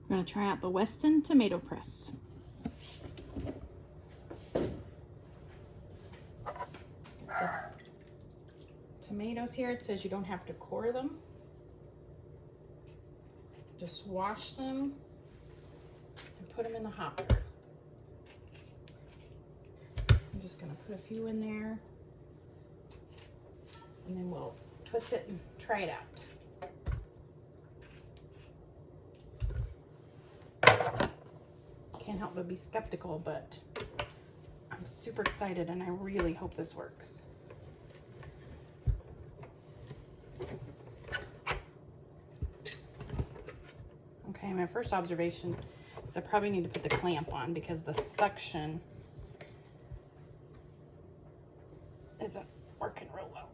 We're going to try out the Weston tomato press. It's tomatoes here. It says you don't have to core them. Just wash them and put them in the hopper. I'm just going to put a few in there, and then we'll twist it and try it out. Can't help but be skeptical, but I'm super excited and I really hope this works. Okay, my first observation is I probably need to put the clamp on because the suction isn't working real well.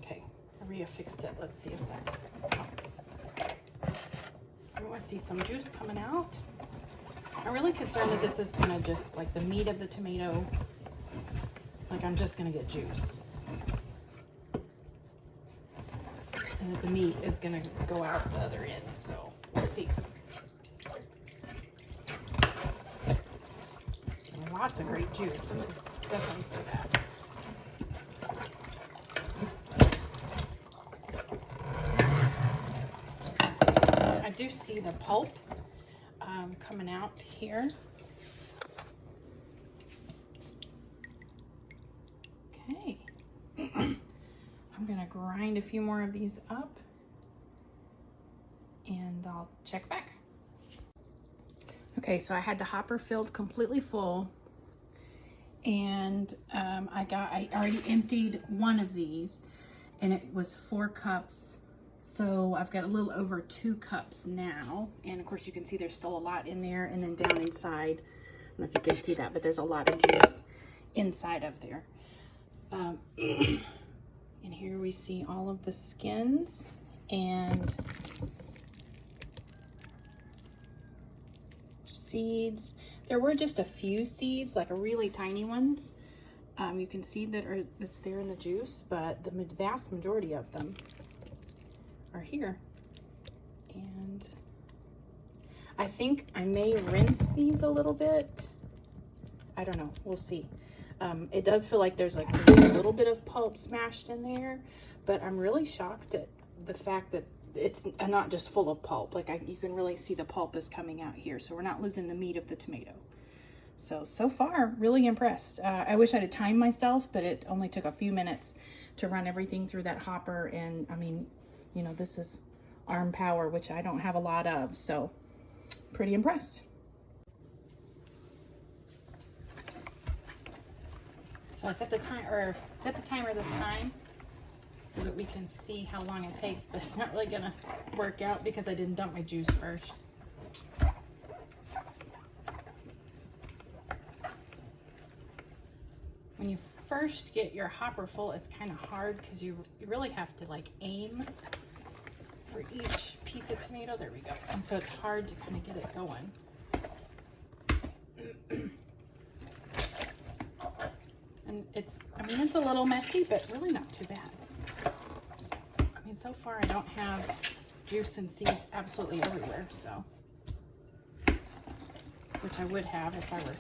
Okay, I reaffixed it. Let's see if that helps. I want to see some juice coming out. I'm really concerned that this is gonna just, like the meat of the tomato, like I'm just gonna get juice. And that the meat is gonna go out the other end, so we'll see. And lots of great juice, let's definitely say that. I do see the pulp coming out here. Okay. I'm gonna grind a few more of these up and I'll check back. Okay, so I had the hopper filled completely full, and I already emptied one of these, and it was 4 cups. So I've got a little over 2 cups now. And of course you can see there's still a lot in there, and then down inside, I don't know if you can see that, but there's a lot of juice inside of there. And here we see all of the skins and seeds. There were just a few seeds, like a really tiny ones. You can see that's there in the juice, but the vast majority of them are here. And I think I may rinse these a little bit. I don't know, we'll see. It does feel like there's like a little bit of pulp smashed in there, but I'm really shocked at the fact that it's not just full of pulp. Like you can really see the pulp is coming out here, so we're not losing the meat of the tomato. So far, really impressed. I wish I'd have timed myself, but it only took a few minutes to run everything through that hopper. And I mean, you know, this is arm power, which I don't have a lot of, so pretty impressed. So I set the timer this time so that we can see how long it takes, but it's not really gonna work out because I didn't dump my juice first. When you first get your hopper full, it's kind of hard because you really have to like aim for each piece of tomato. There we go. And so it's hard to kind of get it going. And it's a little messy, but really not too bad. I mean, so far I don't have juice and seeds absolutely everywhere, so, which I would have if I were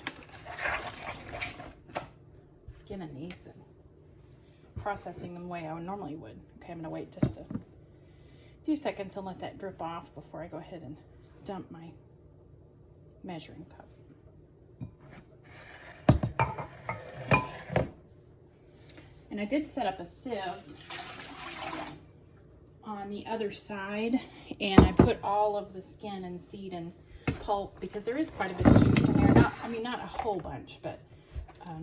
skinning these and processing them the way I normally would. Okay, I'm gonna wait just a few seconds and let that drip off before I go ahead and dump my measuring cup. And I did set up a sieve on the other side, and I put all of the skin and seed and pulp because there is quite a bit of juice in there. Not a whole bunch, but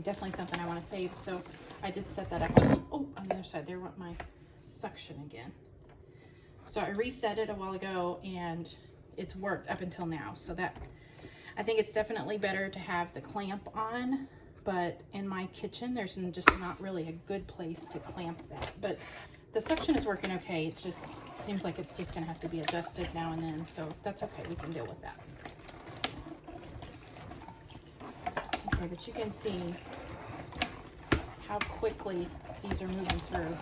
definitely something I want to save. So I did set that up. Oh, on the other side, there went my suction again. So I reset it a while ago, and it's worked up until now. So that, I think it's definitely better to have the clamp on, but in my kitchen, there's just not really a good place to clamp that. But the suction is working okay. It just seems like it's just gonna have to be adjusted now and then. So that's okay, we can deal with that. Okay, but you can see how quickly these are moving through.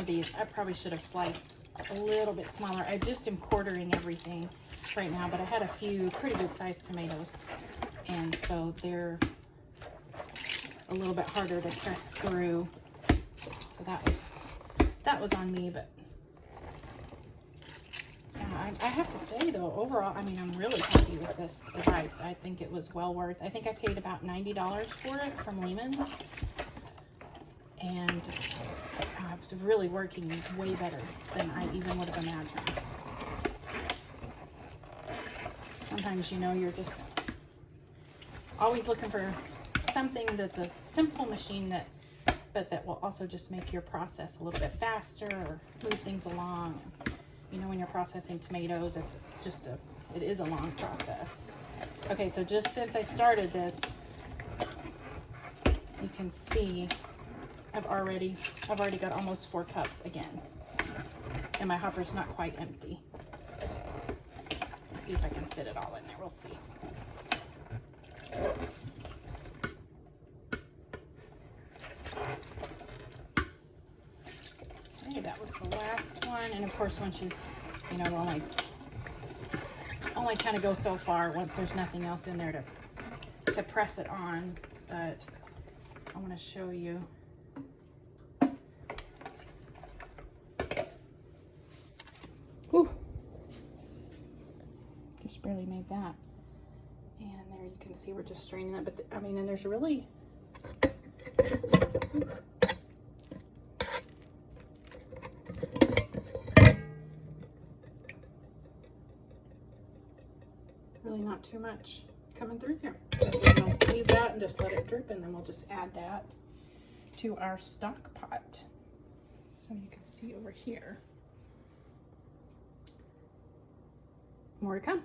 of these, I probably should have sliced a little bit smaller. I just am quartering everything right now, but I had a few pretty good sized tomatoes, and so they're a little bit harder to press through. So that was on me, but yeah, I have to say though, overall, I mean, I'm really happy with this device. I think it was well worth. I think I paid about $90 for it from Lehman's, and it's really working way better than I even would have imagined. Sometimes, you know, you're just always looking for something that's a simple machine but that will also just make your process a little bit faster or move things along. You know, when you're processing tomatoes, it is a long process. Okay, so just since I started this, you can see I've already got almost 4 cups again, and my hopper's not quite empty. Let's see if I can fit it all in there. We'll see. Okay, that was the last one, and of course, once you know, only kind of go so far once there's nothing else in there to press it on. But I want to show you. Whew. Just barely made that. And there you can see we're just straining that. But I mean, and there's really not too much coming through here. So we'll leave that and just let it drip, and then we'll just add that to our stock pot. So you can see over here. More to come.